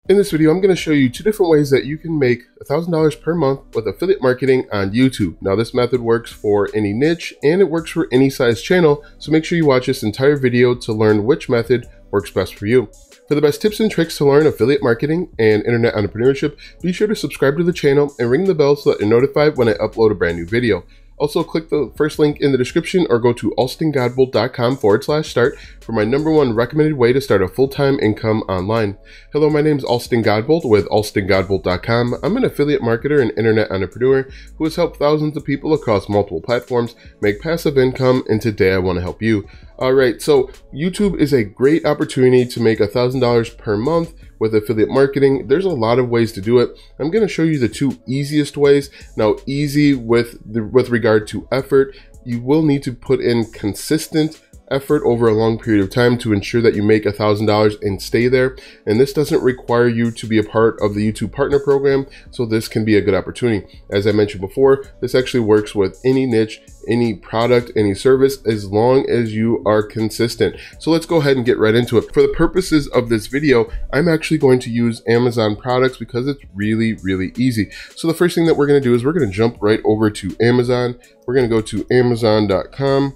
In this video, I'm going to show you two different ways that you can make $1,000 per month with affiliate marketing on YouTube. Now, this method works for any niche and it works for any size channel, so make sure you watch this entire video to learn which method works best for you. For the best tips and tricks to learn affiliate marketing and internet entrepreneurship, be sure to subscribe to the channel and ring the bell so that you're notified when I upload a brand new video. Also, click the first link in the description or go to alstongodbold.com/start for my #1 recommended way to start a full-time income online. Hello, my name is Alston Godbold with alstongodbold.com. I'm an affiliate marketer and internet entrepreneur who has helped thousands of people across multiple platforms make passive income, and today I want to help you. Alright, so YouTube is a great opportunity to make $1,000 per month with affiliate marketing. There's a lot of ways to do it. I'm going to show you the two easiest ways. Now, easy with regard to effort, you will need to put in consistent effort over a long period of time to ensure that you make $1,000 and stay there. And this doesn't require you to be a part of the YouTube partner program, so this can be a good opportunity. As I mentioned before, this actually works with any niche, any product, any service, as long as you are consistent. So let's go ahead and get right into it. For the purposes of this video, I'm actually going to use Amazon products because it's really, really easy. So the first thing that we're going to do is we're going to jump right over to Amazon. We're going to go to Amazon.com.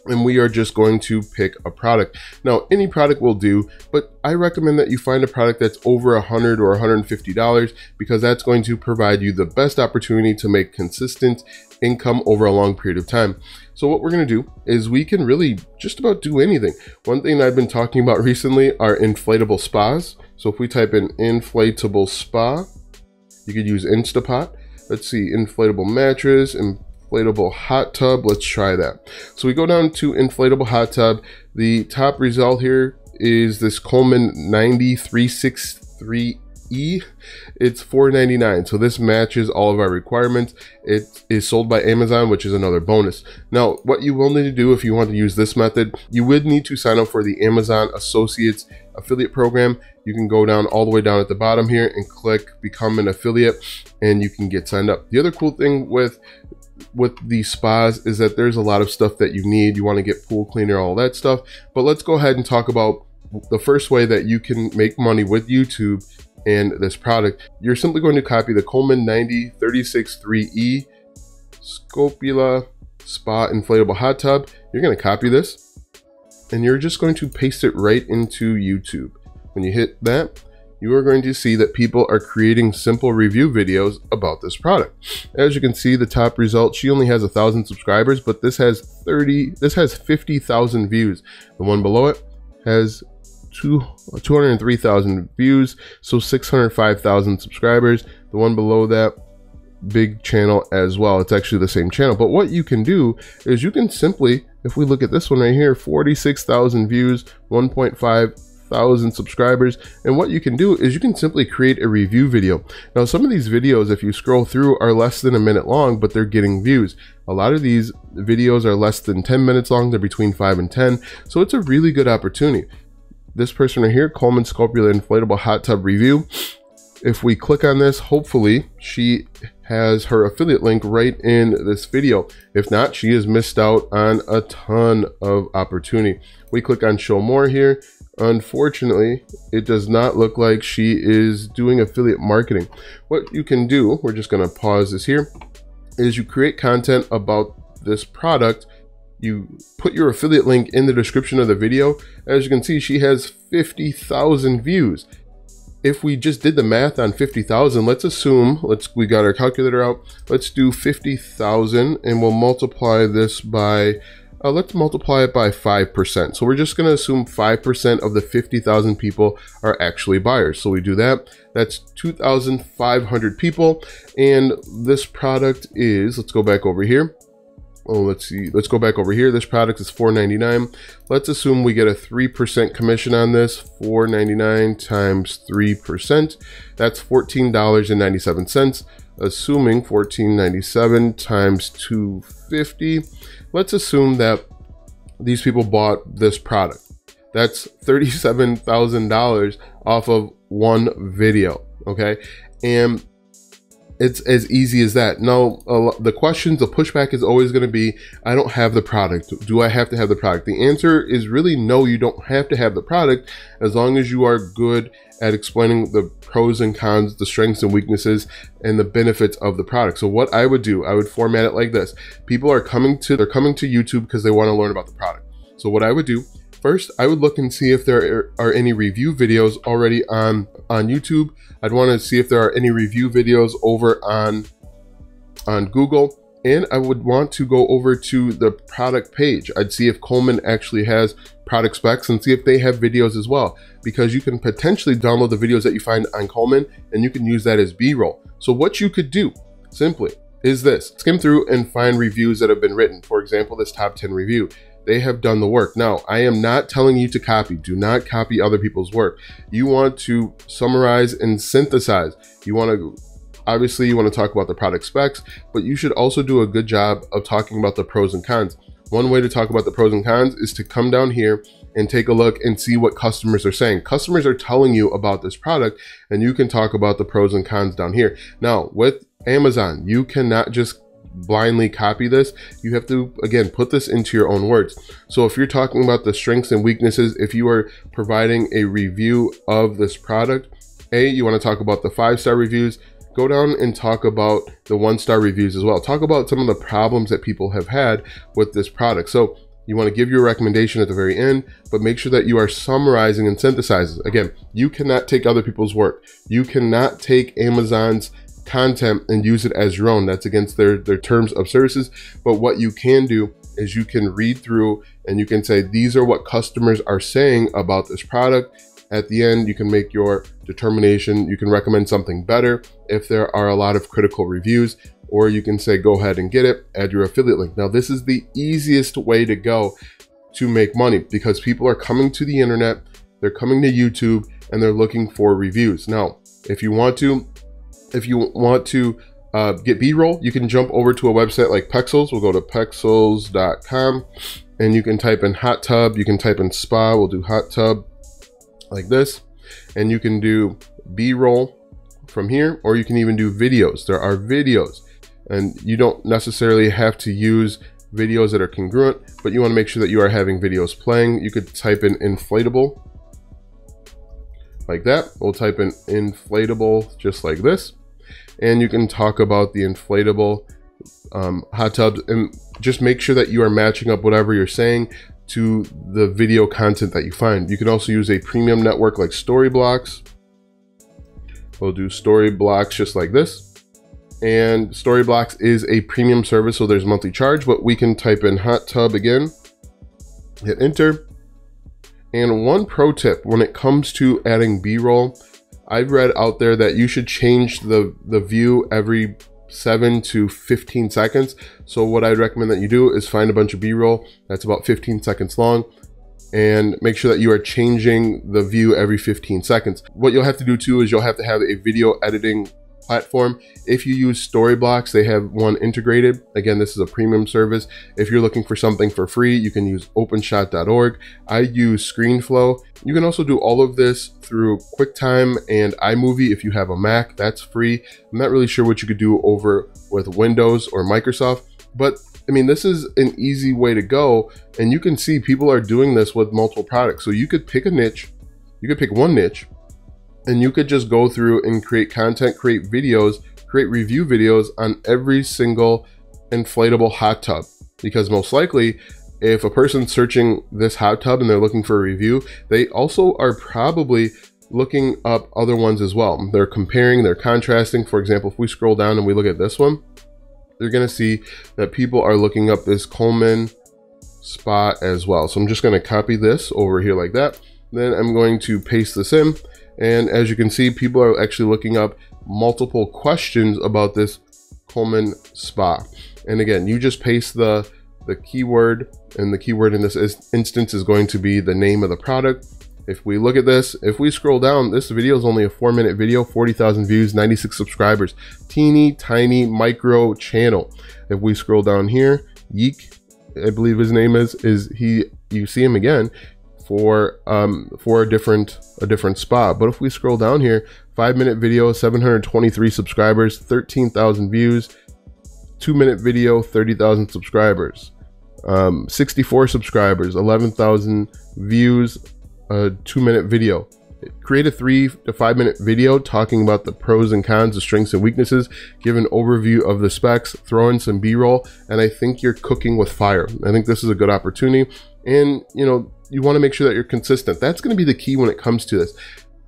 and we are just going to pick a product. Now, any product will do, but I recommend that you find a product that's over $100 or $150 because that's going to provide you the best opportunity to make consistent income over a long period of time. So what we're going to do is we can really just about do anything. One thing I've been talking about recently are inflatable spas. So if we type in inflatable spa, you could use Instapot. Let's see, inflatable mattress, inflatable hot tub. Let's try that. So we go down to inflatable hot tub. The top result here is this Coleman 9363E. It's $4.99. So this matches all of our requirements. It is sold by Amazon, which is another bonus. Now, what you will need to do if you want to use this method, you would need to sign up for the Amazon Associates affiliate program. You can go down all the way down at the bottom here and click become an affiliate and you can get signed up. The other cool thing with the spas is that there's a lot of stuff that you need. You want to get pool cleaner, all that stuff. But let's go ahead and talk about the first way that you can make money with YouTube and this product. You're simply going to copy the Coleman 9363E Scopula Spa Inflatable Hot Tub. You're going to copy this and you're just going to paste it right into YouTube. When you hit that, you are going to see that people are creating simple review videos about this product. As you can see, the top result, she only has 1,000 subscribers, but this has 50,000 views. The one below it has 203,000 views, so 605,000 subscribers. The one below that, big channel as well. It's actually the same channel. But what you can do is you can simply, if we look at this one right here, 46,000 views, 1.5 thousand subscribers, and what you can do is you can simply create a review video. Now, some of these videos, if you scroll through, are less than a minute long, but they're getting views. A lot of these videos are less than 10 minutes long. They're between 5 and 10, so it's a really good opportunity. This person right here, Coleman Scopula Inflatable Hot Tub Review, if we click on this, hopefully she has her affiliate link right in this video. If not, she has missed out on a ton of opportunity. We click on show more here. Unfortunately, it does not look like she is doing affiliate marketing. What you can do, we're just going to pause this here, is you create content about this product. You put your affiliate link in the description of the video. As you can see, she has 50,000 views. If we just did the math on 50,000, let's assume, we got our calculator out. Let's do 50,000 and we'll multiply this by let's multiply it by 5%. So we're just going to assume 5% of the 50,000 people are actually buyers. So we do that. That's 2,500 people. And this product is, let's go back over here. Oh, let's see. Let's go back over here. This product is $4.99. Let's assume we get a 3% commission on this. $4.99 times 3%. That's $14.97. Assuming $14.97 times 250. Let's assume that these people bought this product. That's $37,000 off of one video, okay? And It's as easy as that. Now, the pushback is always going to be, I don't have the product. Do I have to have the product? The answer is really no, you don't have to have the product, as long as you are good at explaining the pros and cons, the strengths and weaknesses, and the benefits of the product. So what I would do, I would format it like this. People are coming to YouTube because they want to learn about the product. So what I would do, first, I would look and see if there are any review videos already on YouTube. I'd want to see if there are any review videos over on Google. And I would want to go over to the product page. I'd see if Coleman actually has product specs and see if they have videos as well, because you can potentially download the videos that you find on Coleman and you can use that as B-roll. So what you could do simply is this: skim through and find reviews that have been written. For example, this top 10 review. They have done the work. Now, I am not telling you to copy. Do not copy other people's work. You want to summarize and synthesize. Obviously, you want to talk about the product specs, but you should also do a good job of talking about the pros and cons. One way to talk about the pros and cons is to come down here and take a look and see what customers are saying. Customers are telling you about this product, and you can talk about the pros and cons down here. Now, with Amazon, you cannot just blindly copy this. You have to, again, put this into your own words. So if you're talking about the strengths and weaknesses, if you are providing a review of this product, you want to talk about the 5-star reviews. Go down and talk about the 1-star reviews as well. Talk about some of the problems that people have had with this product. So you want to give your recommendation at the very end, but make sure that you are summarizing and synthesizing. Again, you cannot take other people's work. You cannot take Amazon's content and use it as your own. That's against their terms of services. But what you can do is you can read through and you can say, these are what customers are saying about this product. At the end, you can make your determination. You can recommend something better if there are a lot of critical reviews, or you can say, go ahead and get it, add your affiliate link. Now, this is the easiest way to go to make money, because people are coming to the internet, they're coming to YouTube, and they're looking for reviews. Now, if you want to get B-roll, you can jump over to a website like Pexels. We'll go to pexels.com, and you can type in hot tub. You can type in spa. We'll do hot tub like this, and you can do B-roll from here, or you can even do videos. There are videos, and you don't necessarily have to use videos that are congruent, but you want to make sure that you are having videos playing. You could type in inflatable like that. We'll type in inflatable just like this, and you can talk about the inflatable hot tubs, and just make sure that you are matching up whatever you're saying to the video content that you find. You can also use a premium network like Storyblocks. We'll do Storyblocks just like this. And Storyblocks is a premium service, so there's monthly charge, but we can type in hot tub again, hit enter. And one pro tip when it comes to adding B-roll, I've read out there that you should change the view every 7 to 15 seconds. So what I'd recommend that you do is find a bunch of B-roll that's about 15 seconds long, and make sure that you are changing the view every 15 seconds. What you'll have to do too is you'll have to have a video editing platform. If you use Storyblocks, they have one integrated. Again, this is a premium service. If you're looking for something for free, you can use openshot.org. I use ScreenFlow. You can also do all of this through QuickTime and iMovie if you have a Mac. That's free. I'm not really sure what you could do over with Windows or Microsoft, but I mean, this is an easy way to go, and you can see people are doing this with multiple products. So you could pick a niche, you could pick one niche, and you could just go through and create content, create videos, create review videos on every single inflatable hot tub. Because most likely, if a person's searching this hot tub and they're looking for a review, they also are probably looking up other ones as well. They're comparing, they're contrasting. For example, if we scroll down and we look at this one, you're gonna see that people are looking up this Coleman spa as well. So I'm just gonna copy this over here like that. Then I'm going to paste this in. And as you can see, people are actually looking up multiple questions about this Coleman spa. And again, you just paste the keyword, and the keyword in this instance is going to be the name of the product. If we look at this, if we scroll down, this video is only a 4-minute video, 40,000 views, 96 subscribers, teeny tiny micro channel. If we scroll down here, Yeek, I believe his name is he, you see him again, for a different spot. But if we scroll down here, 5-minute video, 723 subscribers, 13,000 views. 2-minute video, 30,000 subscribers. 64 subscribers, 11,000 views. 2-minute video. Create a 3 to 5 minute video talking about the pros and cons, the strengths and weaknesses, give an overview of the specs, throw in some B-roll, and I think you're cooking with fire. I think this is a good opportunity, and you know, you want to make sure that you're consistent. That's going to be the key when it comes to this.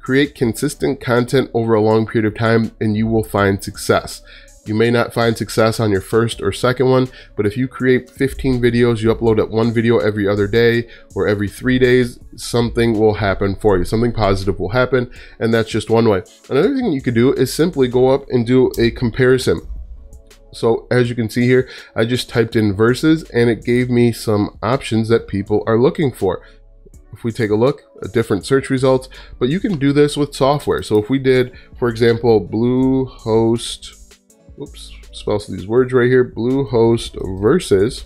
Create consistent content over a long period of time and you will find success. You may not find success on your first or second one, but if you create 15 videos, you upload one video every other day or every 3 days, something will happen for you. Something positive will happen, and that's just one way. Another thing you could do is simply go up and do a comparison. So as you can see here, I just typed in versus and it gave me some options that people are looking for. If we take a look at different search results, but you can do this with software. So if we did, for example, Bluehost, whoops, spell these words right here, Bluehost versus,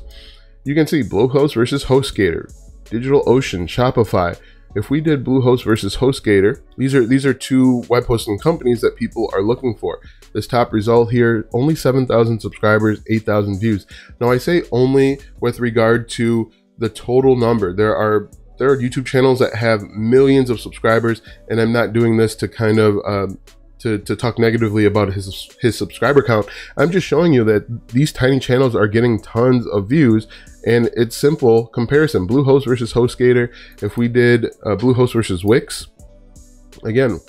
you can see Bluehost versus HostGator, DigitalOcean, Shopify. If we did Bluehost versus HostGator, these are two web hosting companies that people are looking for. This top result here, only 7,000 subscribers, 8,000 views. Now I say only with regard to the total number. There are YouTube channels that have millions of subscribers, and I'm not doing this to kind of to talk negatively about his subscriber count. I'm just showing you that these tiny channels are getting tons of views, and it's simple comparison. Bluehost versus HostGator. If we did Bluehost versus Wix, again,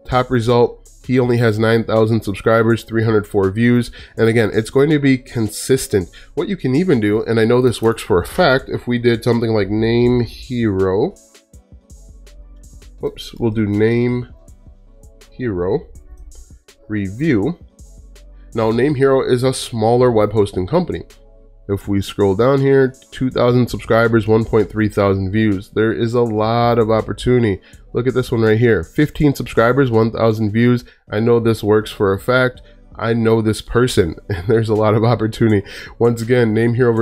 top result, he only has 9,000 subscribers, 304 views, and again, it's going to be consistent. What you can even do, and I know this works for a fact, if we did something like Name Hero, whoops, we'll do Name Hero review. Now Name Hero is a smaller web hosting company. If we scroll down here, 2,000 subscribers, 1.3 thousand views. There is a lot of opportunity. Look at this one right here, 15 subscribers, 1,000 views. I know this works for a fact. I know this person, and there's a lot of opportunity. Once again, Name Hero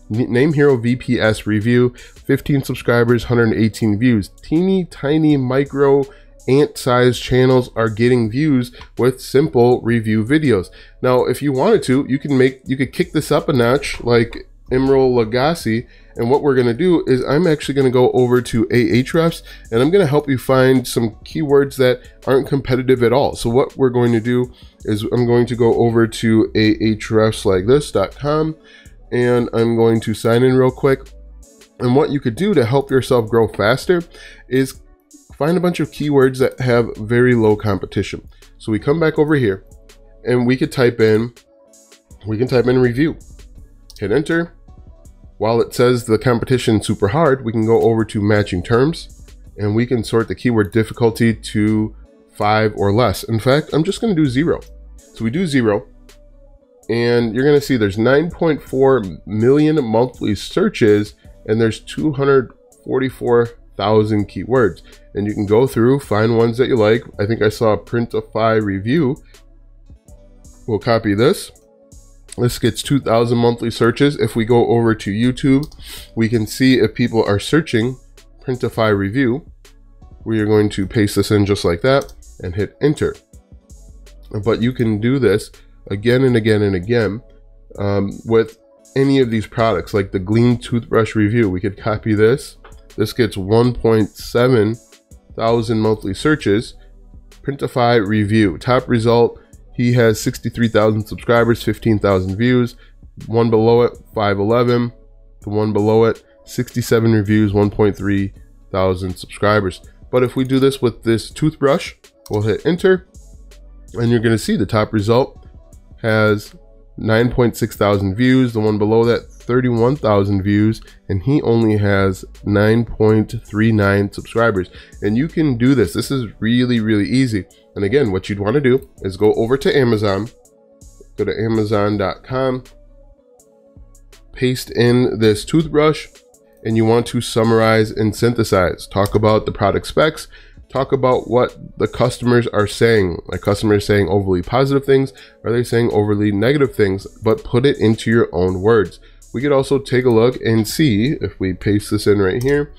VPS review, 15 subscribers, 118 views. Teeny tiny micro ant-sized channels are getting views with simple review videos. Now, if you wanted to, you could kick this up a notch like BRoll Legacy. And what we're going to do is I'm actually going to go over to Ahrefs, and I'm going to help you find some keywords that aren't competitive at all. So what we're going to do is I'm going to go over to ahrefslikethis.com, and I'm going to sign in real quick. And what you could do to help yourself grow faster is find a bunch of keywords that have very low competition. So we come back over here and we can type in review, hit enter. While it says the competition super hard, we can go over to matching terms and we can sort the keyword difficulty to 5 or less. In fact, I'm just going to do 0. So we do 0 and you're going to see there's 9.4 million monthly searches and there's 244,000 keywords. And you can go through, find ones that you like. I think I saw Printify review. We'll copy this. This gets 2,000 monthly searches. If we go over to YouTube, we can see if people are searching Printify review. We are going to paste this in just like that and hit enter. But you can do this again and again and again with any of these products, like the Gleam toothbrush review. We could copy this. This gets 1.7 thousand monthly searches. Printify review, top result, he has 63,000 subscribers, 15,000 views. One below it, 511. The one below it, 67 reviews, 1.3 thousand subscribers. But if we do this with this toothbrush, we'll hit enter, and you're going to see the top result has 9.6 thousand views. The one below that, 31,000 views, and he only has 9.39 subscribers. And you can do this. This is really, really easy. And again, what you'd want to do is go over to Amazon, go to Amazon.com, paste in this toothbrush, and you want to summarize and synthesize. Talk about the product specs, talk about what the customers are saying. Like, customers saying overly positive things, are they saying overly negative things? But put it into your own words. We could also take a look and see if we paste this in right here.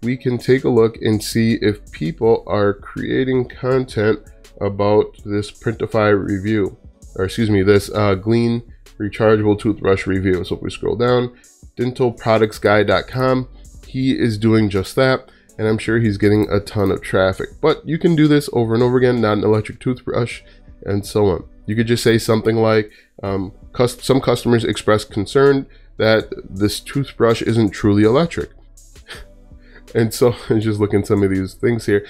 we can take a look and see if people are creating content about this Printify review, or excuse me, this Glean rechargeable toothbrush review. So if we scroll down, dentalproductsguy.com, he is doing just that, and I'm sure he's getting a ton of traffic. But you can do this over and over again, not an electric toothbrush, and so on. You could just say something like, some customers express concern that this toothbrush isn't truly electric. And so I'm just looking at some of these things here.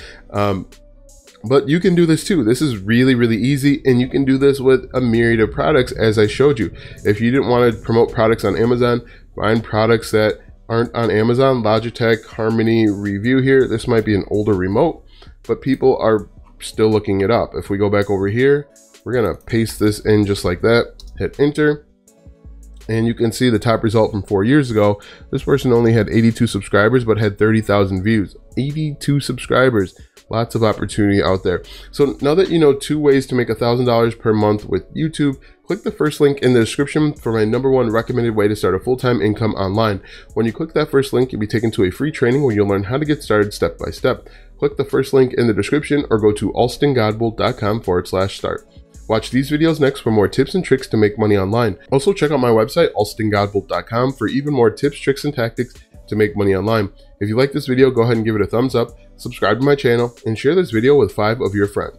But you can do this too. This is really, really easy, and you can do this with a myriad of products, as I showed you. If you didn't want to promote products on Amazon, find products that aren't on Amazon. Logitech Harmony review here. This might be an older remote, but people are still looking it up. If we go back over here, we're gonna paste this in just like that, hit enter, and you can see the top result from 4 years ago. This person only had 82 subscribers, but had 30,000 views. 82 subscribers. Lots of opportunity out there. So now that you know 2 ways to make $1,000 per month with YouTube, click the first link in the description for my #1 recommended way to start a full-time income online. When you click that first link, you'll be taken to a free training where you'll learn how to get started step by step. Click the first link in the description or go to alstongodbolt.com/start. Watch these videos next for more tips and tricks to make money online. Also check out my website, alstongodbolt.com, for even more tips, tricks, and tactics to make money online. If you like this video, go ahead and give it a thumbs up, subscribe to my channel, and share this video with 5 of your friends.